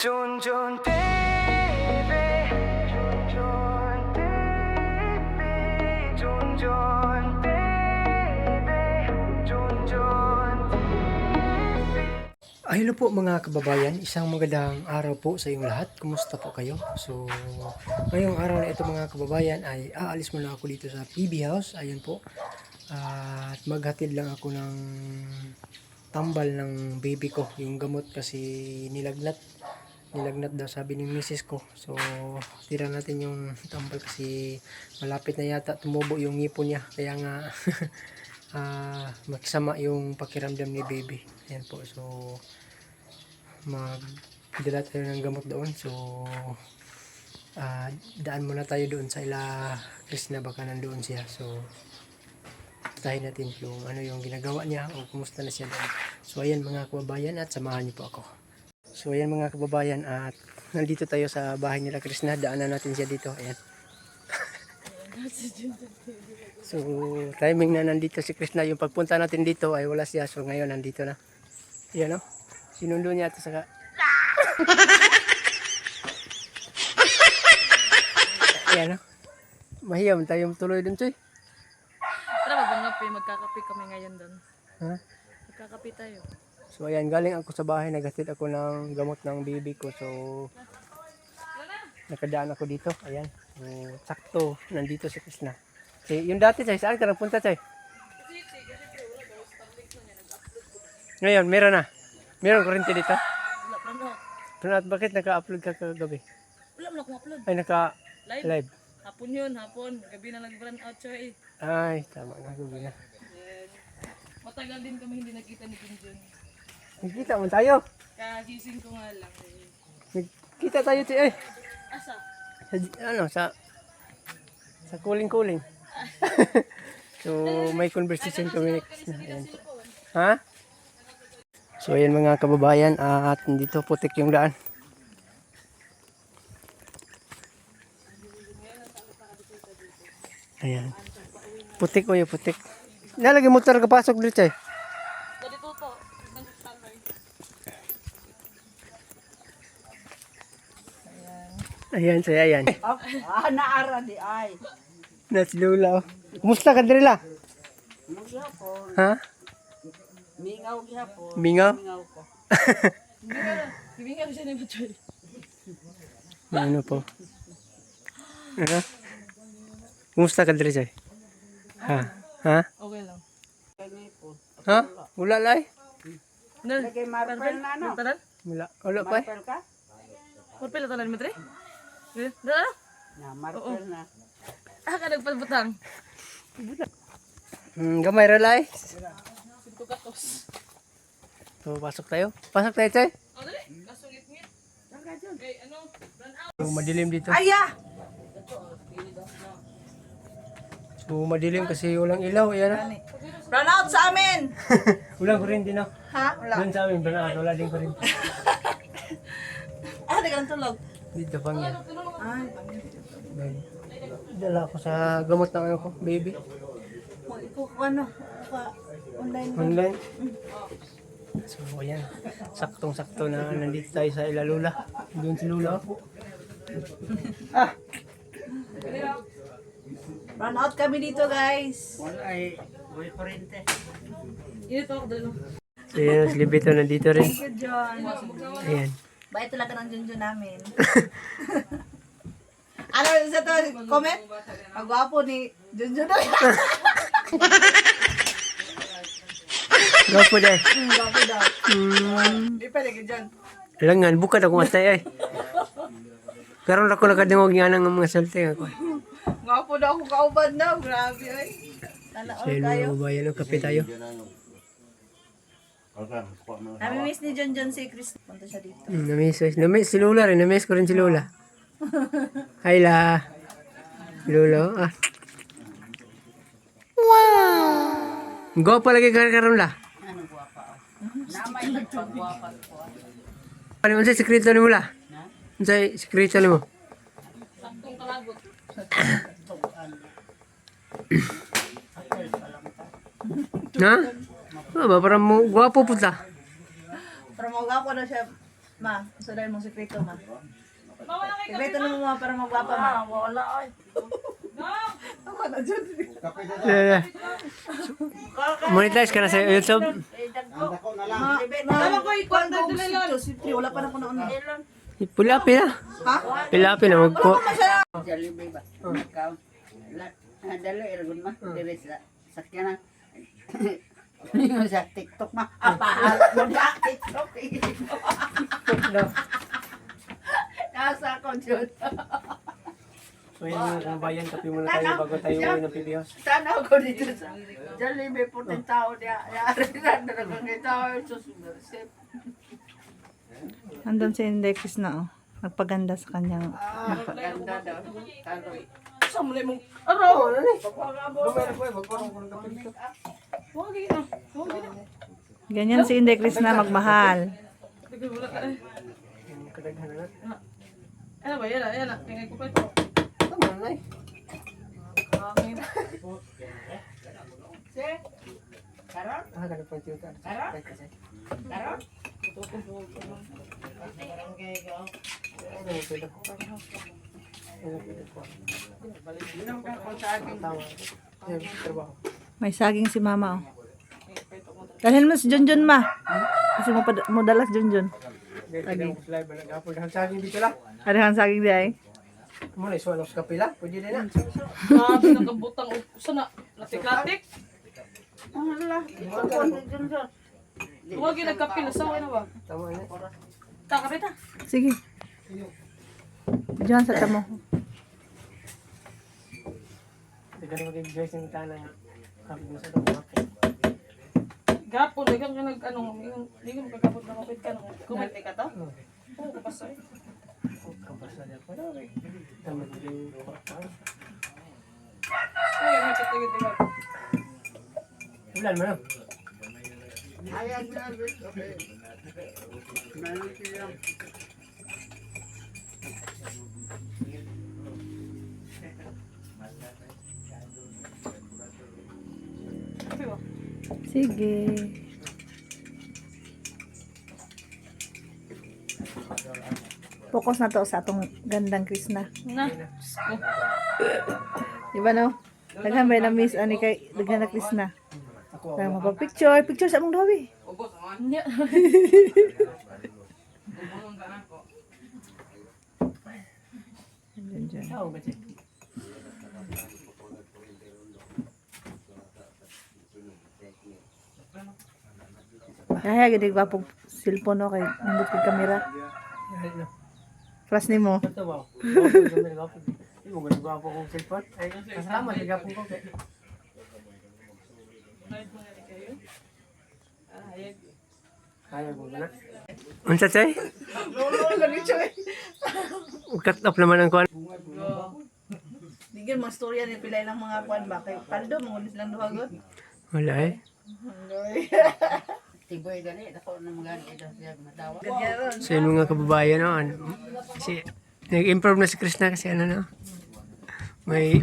Junjun baby, Junjun baby, Junjun baby, Junjun baby. Hello po mga kababayan, isang magandang araw po sa inyong lahat. Kumusta po kayo? So, ngayong araw na ito mga kababayan ay aalis muna ako dito sa PB House. Ayun po. At maghatid lang ako ng tambal ng baby ko. Yung gamot kasi nilagnat. Nilagnat daw sabi ni misis ko. So, tira natin yung tambal kasi malapit na yata tumubo yung ngipon niya. Kaya nga magsama yung pakiramdam ni baby. Ayan po. So, magdala tayo ng gamot doon. So, daan muna tayo doon sa ila Krishna, baka nandoon siya. So, tayo natin yung ano yung ginagawa niya o kumusta na siya doon. So, ayan mga kababayan at samahan niyo po ako. So, ayan mga kababayan at nandito tayo sa bahay nila Krishna. Daanan natin siya dito. Ayan. So, timing na nandito si Krishna. Yung pagpunta natin dito ay wala siya. So, ngayon nandito na. Ayan o. Sinundo niya ito sa... Ayan o. Mahiyam tayong tuloy dun, Choy. Tara, magbangap eh. Magkakape kami ngayon doon. Ha? Magkakape tayo. So, ayan. Galing ako sa bahay. Naghatid ako ng gamot ng baby ko. So, nakadaan ako dito. Ayan. So, sakto. Nandito si Krishna. Yung dati, Choy. Saan ka nagpunta, Choy? Ngayon, meron na. Meron kurente dito. Wala pa na. Pero at bakit naka-upload ka kagabi? Wala mo na akong upload. Ay, Live. naka-live. Hapon yun, hapon. Gabi na nag-brand out siya eh. Ay, tama na. Gabi na. Matagal din kami hindi nakita ni Junjun. Nagkita mo tayo. Kagising ko nga lang eh. Nagkita tayo, Choy. Ay, Asa? sa kuling-kuling. So, may conversation kami ni Krishna. Ayan po. Ha? So, ayan mga kababayan. At dito putik yung daan. Ayan. Putik o yung putik. Nalagay motor kapasok dito, Choy. Dali to to. Standby. Ayan, Choy. Ayan. Naara di ay. Nasi Lula. Kumusta ka diri la? Magyapon. Ha? Mingaw gyapon. Mingaw? Mingaw ko. Bibingin siya ni Machoy. Ano po? Ano? Kumusta ka diri, Choy? Ha? Ha? Okay lang. Kani po. Ha? Wala lay? Lagay marpel na no. Tanan? Wala. Wala pa eh. Marpel ka? Purpil na tanan, Mitre? Dala? Na marpel na. Ka nagpabutang. Gamay ra lay. Sinto katos. So, pasok tayo. Pasok tayo, Choy. O, dali. Kasungit-ngit. Okay, ano? Brand out. So, madilim dito. Aya. So, madilim kasi walang ilaw. Ayan na. Run out sa amin. Walang kuryente na. Ha? Wala. Doon sa amin, wala din kuryente. Ah, di ka nang tulog. Dito pang yan. Ay, Dala ako sa gamot ng ano ko, baby. ikaw ano? Online. Online. So, ayan. Saktong-sakto na nandito tayo sa ila Lula. Doon si Lula. Run out kami dito, guys. Init ako, dali. So, ayan. Si Libito nandito rin. Thank you, John. Ayan. Bait talaga ng Junjun namin. Ano sa to? Comment? Ang gwapo ni Junjun. Gwapo dahil. Gwapo daw. Di pa lagi dyan. Langan, bukad ako matay ay. Karon ako nakadungog nga ng mga salting ako. Gwapo daw ako kaubad daw. Grabe ay. So, Talaon yun tayo. mga babayan, no, kape tayo. Nami-miss ni Junjun si Chris. Punta siya dito. Namiss si Lola rin, namiss ko rin si Lola. Hi la. Lolo, ah. Wow! Gwapo lagi karon la. Ano gwapa? Namay nagpagwapa ko. Ano man sa sekreto ni mo la? Ano sa sekreto ni mo? Saktong kalagot. Ha? Oh, ba parang mo gwapo puta. Pero mga gwapo na siya. Ma, sa dahil mong sekreto, ma. Mama na kay Sekreto na mo, ma, para magwapa, ma. Wala, ay. Dong! Ako na dyan. Yeah. Monetize ka na sa YouTube? Tama ko, ikuan na Kung dala lang. siyempre, wala pa na ko na una. Pila-pila. Ha? Pila-pila magko. Jollibee ba? Ikaw. Dalo iragon ma. Dire sa sakyanan. Yung sa TikTok ma. Pahala mo sa TikTok. Nasa ko dyan. So yun mga kababayan, kape muna tayo bago tayo uwi ng PB House. Sana ako dito sa Jollibee po ng tao niya. Yari na nagkakita tao. Susunod. Andun si Index na, oh. Nagpaganda sa kanyang... Ganda daw. Karoy. Sa muli mong araw. Huwag na. Huwag na. Ganyan si Index na magmahal. Bigay mo na ka eh. Kadaghan na lang. Ano ba? Yan na. Yan na. Tingay ko pa ito. Tama na eh. Hangin. Karon? Ganun po yung tutor. Karon? Karon? Inom ka kung sa akin. Trabaho. May saging si mama, oh. Dalhin mo si Junjun, ma. Kasi mo dalas Junjun. Ganyan ko live. Nag-upload ang saging dito lang. Adahan saging di ay. Muna isuwan sa kapila. Pwede din na. Grabe nakabutang. Sana. Latik-latik. Huwag yung nagkapil. Sawa na ba? Tama na. Kakapit ha. Sige. Diyan sa tamo. Ganun mag-guys yung tanang. Kapit mo sa kapila. Gapon. Ligang ka nag-ano. Ligang magkakapot na kapit ka. Kumit ka to? Oo, kapasay. Kabasa niya po. Tama din yung kwartal. Ay, may patigil-tigil. Ulan mo na. Ayan na. Okay. Meron siya. Kapi ba? Sige. Focus na to sa atong gandang Krishna. Na. Di ba, no? Daghan ba na miss ani kay daghan na Krishna. Kaya magpa-picture. Picture sa among dawi. Nya. Diyan. Oo, ba siya? Kaya gid ba pog cellphone no kay nindot kay kamera. Ay, no. Flash nimo. Ito ba? Hindi mo gano'n po kong cellphone. Ay, kasalamat. Nagapong ko. Ayaw mo na. Unsa chay? Cut off naman ang kuan. Digil mga storya ni pilay lang mga kwan ba kay paldo mangulis lang duha god. Wala eh. Tiboy gani. Ako na mga ito siya matawa. Ganyan. So yun mga kababayan, no? Kasi nag-improve na si Krishna kasi ano, no? May...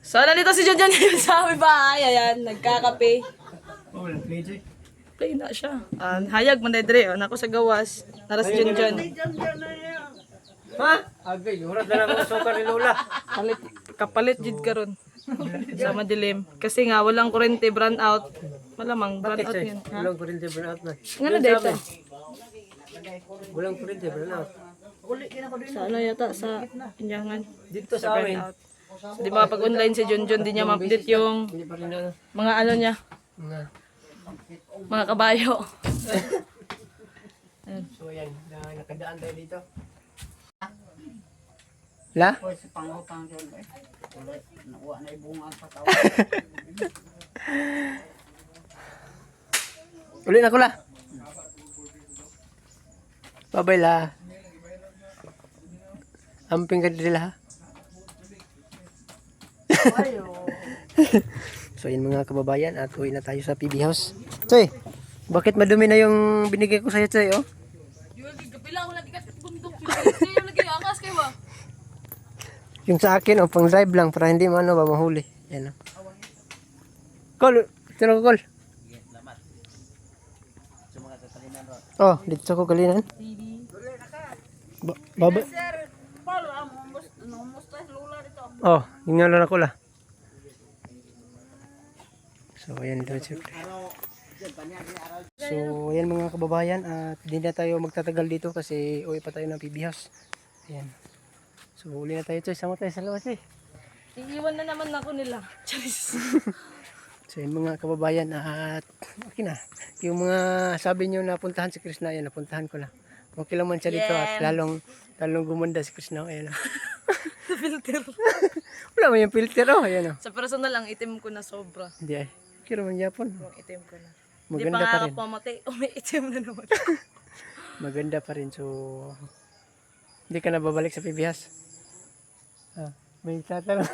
So, nandito si Junjun sa aming bahay. Ayan, nagkakape. Oh, wala play Jay. Play na siya. Hayag man na dire. Nako sa gawas. Naras Junjun. Ha? Agay, hurat na lang ang sukar ni Lola. Kapalit jid karon. Sa madilim. Kasi nga, walang kurente, brand out. Malamang, brand out Chay, yan. Ha? walang kurente burnout na. Nga na dito. Walang kurente burnout. Sa ano yata, sa inyangan. Dito sa amin. Brand out. So, di ba, pag online si Junjun, di niya ma-update yung Hindi pa rin na. mga ano niya, mga kabayo. So ayan, nakadaan tayo dito. La? Ako sa pangutang dyan. Wala. Nakuha na ibunga ang patawa. Uli na ko la. Babay la. Amping ka dito la ha. So yun mga kababayan at uwi na tayo sa PB House. Choy, bakit madumi na yung binigay ko sa'yo Choy oh? Kapila ko lagi ka bundok. Yung lagi angas kayo ba? Yung sa akin oh, pang drive lang para hindi maano ba mahuli. Yan oh. Call, ito na ko call. Oh, dito ko galinan. CD. Baba. Sir, Paul, numusta lula dito. Oh, yung nga lang ako la. So, ayan dito. So, ayan mga kababayan, at hindi na tayo magtatagal dito kasi uwi pa tayo ng PB House. Ayan. So, uli na tayo, Choy. Sama tayo sa labas eh. Iiwan na naman ako nila. Charis. So, yung mga kababayan, at okay na. Yung mga sabi nyo na puntahan si Krishna, ayan, napuntahan ko na. Okay lang man siya dito at lalong gumanda si Krishna. Ayan o. Filter. Wala mo yung filter oh. Ayan o. Sa personal lang, itim ko na sobra. Hindi ay. Kira man Japon. Yung itim ko na. Maganda Di pa pa nga rin. ako pamatay. Umiitim na naman. Maganda pa rin. So, hindi ka na babalik sa PBS. Ah, may tatanong.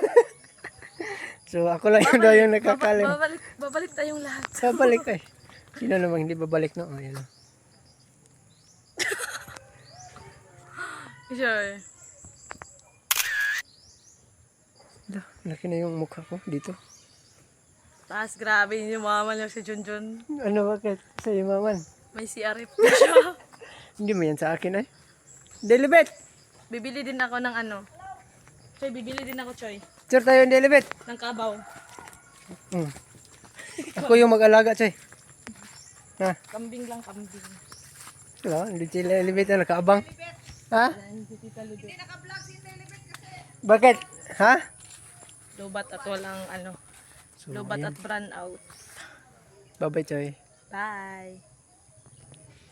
So, ako lang yun daw yung nakakalim. Babalik tayong lahat. Babalik ay. Sino namang hindi babalik no? Oh, ayan o. Sure. Laki na yung mukha ko dito. Tapos grabe yung mama niya si Junjun. Ano bakit? Sa imaman. May CRF na siya. Hindi mo yan sa akin ay. Delibet! Bibili din ako ng ano. Choy, bibili din ako, Choy. Sure tayo yung delibet. Ng kabaw. Hmm. Ako yung mag-alaga, Choy. Ha? Kambing lang, kambing. Wala, hindi sila delibet na nakaabang. Ha? Hindi tita Ludo. Bakit? Ha? Lobat at walang ano. So, Lobat ayan. at brand out. Bye-bye, Choy. Bye.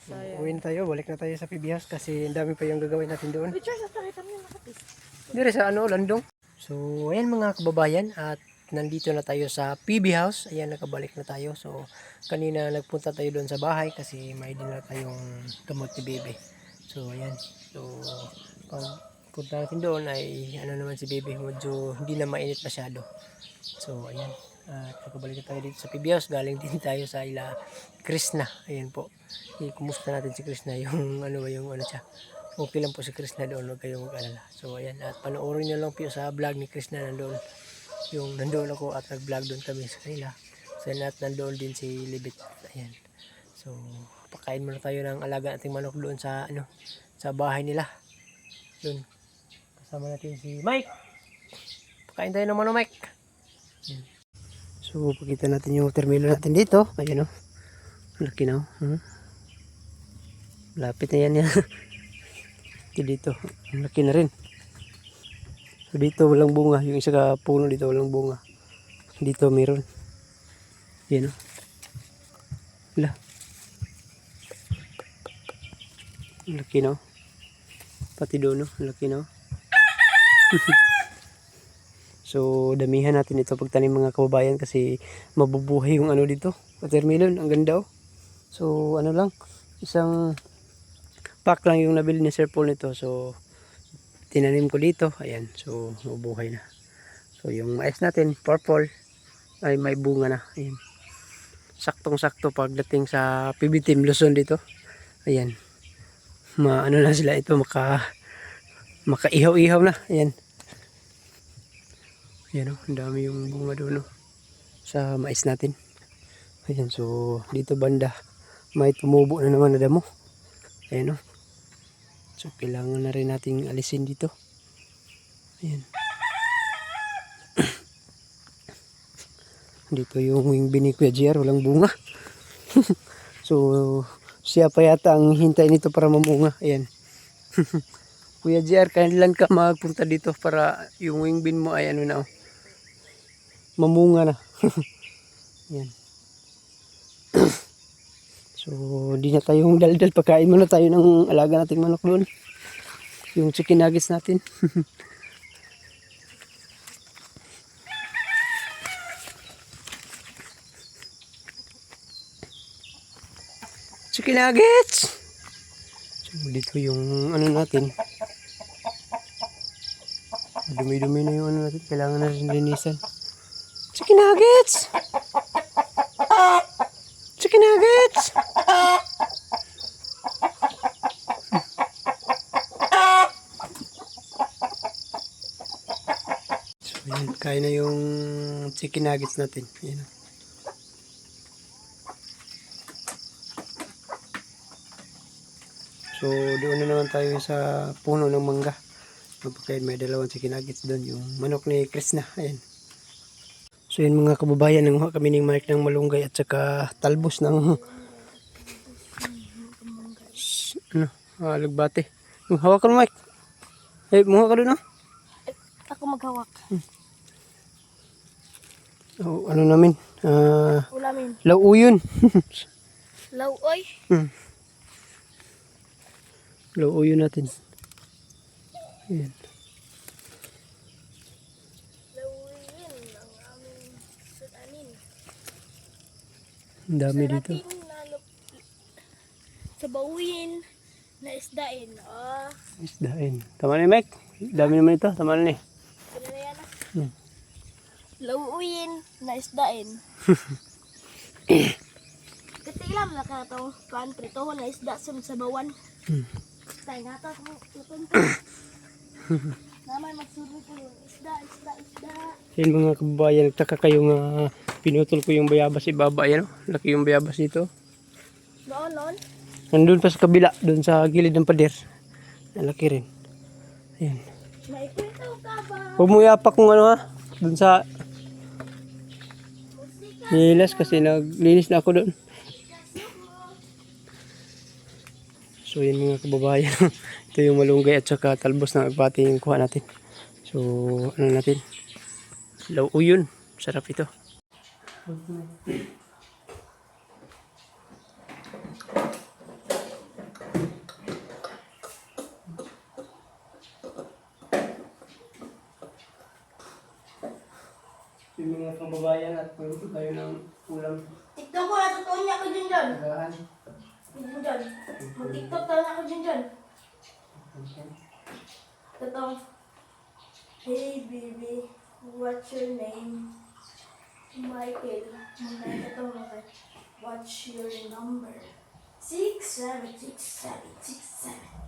So, yan. Uwi na tayo, balik na tayo sa PB House kasi ang dami pa yung gagawin natin doon. Picture sa pakita mo yung nakatis. Dire sa ano, Landong. So, ayan mga kababayan at nandito na tayo sa PB House. Ayan, nakabalik na tayo. So, kanina nagpunta tayo doon sa bahay kasi may dinala tayong gamot ni Baby. So, ayan. So, pag punta natin doon ay ano naman si Baby, medyo hindi na mainit masyado. So, ayan. At nakabalik na tayo dito sa PB House. Galing din tayo sa ila Krishna. Ayan po. Kumusta natin si Krishna yung ano ba yung ano siya. Okay lang po si Krishna doon, huwag kayong mag-alala. So ayan, at panoorin nyo lang po sa vlog ni Krishna nandoon. Yung nandoon ako at nag-vlog doon kami sa kanila. So ayan, at nandoon din si Libit. Ayan. So pakain muna tayo ng alaga nating manok doon sa ano, sa bahay nila. Doon. Kasama natin si Mike. Pakain tayo ng manok, Mike. Ayan. So pakita natin yung watermelon natin dito. Ayan o. Laki na o. Lapit na yan yan. Dito, ang laki na rin. So dito walang bunga, yung isa ka puno dito walang bunga. Dito meron. Yan o. Wala. Ang laki na o. Pati doon o, ang laki na o. So damihan natin ito pagtanim mga kababayan kasi mabubuhay yung ano dito. Watermelon, ang ganda o. So ano lang, isang pack lang yung nabili ni Sir Paul nito. So tinanim ko dito. Ayan. So mabuhay na. So yung mais natin purple ay may bunga na. Ayan. Saktong sakto pagdating sa PB Team Luzon dito. Ayan. Ano na sila ito, makaihaw-ihaw na. Ayan. Ayan o. Ang dami yung bunga doon o. Sa mais natin. Ayan. So dito banda may tumubo na naman na damo. Ayan o. So, kailangan na rin nating alisin dito. Ayan. Dito yung wing ni Kuya JR, walang bunga. So, siya pa yata ang hintay nito para mamunga. Ayan. Kuya JR, kailan ka magpunta dito para yung wing bean mo ay ano na, mamunga na. Ayan. So, di na tayong daldal. Pagkain muna tayo ng alaga nating manok doon. Yung chicken nuggets natin. Chicken nuggets! So, dito yung ano natin. Dumi-dumi na yung ano natin. Kailangan na rin linisan. Chicken nuggets! Chicken nuggets! So, ayan, kain na yung chicken nuggets natin. Ayan. So doon na naman tayo sa puno ng mangga. Kapag may dalawang chicken nuggets doon, yung manok ni Krishna. Ayan. So yun mga kababayan, nanguha kami ng mic ng malunggay at saka talbos ng lugbate. Hawakan mo mic. Munga ka doon Ako maghawak. Oh, ano namin? Ulamin. Lauyon. Lauoy. Lauyon natin. Ayan. Lauyin ang aming sutanin. Ang dami dito. Sa bawin na isdain. Isdain. Tama na Mike. Dami naman ito. Tama na Ano na yan? Lauyin na isdain. Katilam na ka ito. Country to na isda sa bawan. Tayo nga ito. Naman magsunog ko yung isda. Yan mga kababayan. Nagtaka kayo nga pinutol ko yung bayabas ibaba. Ayan o. Laki yung bayabas dito. Noon. Nandun pa sa kabila. Doon sa gilid ng pader. Laki rin. Ayan. Naikwento ka ba? Huwag mo yapak kung ano ha. Doon sa nilas kasi naglinis na ako doon. So yan mga kababayan. Ito yung malunggay at saka talbos na agbati yung kuha natin. So ano natin. Lauyon. Sarap ito. Yung mga kababayan at magluto tayo ng ulam. TikTok ko, natutuon niya ako dyan dyan. Tagaan. Dyan. Mag-TikTok talaga ako dyan dyan. Ito. Hey baby, what's your name? Michael. Ito mga. What's your number? 676767.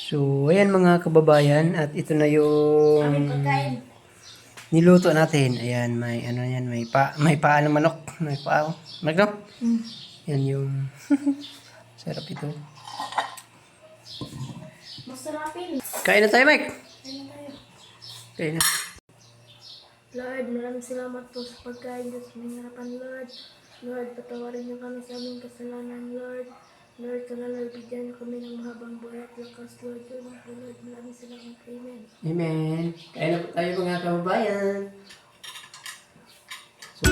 So, ayan mga kababayan, at ito na yung niluto natin. Ayan, may ano yan, may paa ng manok. May paa. Manok, no? Yan yung sarap ito. Masarapin. Kain na tayo, Mike. Kain na. Lord, maraming salamat po sa pagkain Diyos may harapan, Lord. Lord, patawarin niyo kami sa aming kasalanan, Lord. Lord, sana Lord, bigyan niyo kami ng mahabang buhay at lakas, Lord. Lord, maraming salamat. Amen. Amen. Kain na po tayo mga kababayan. So,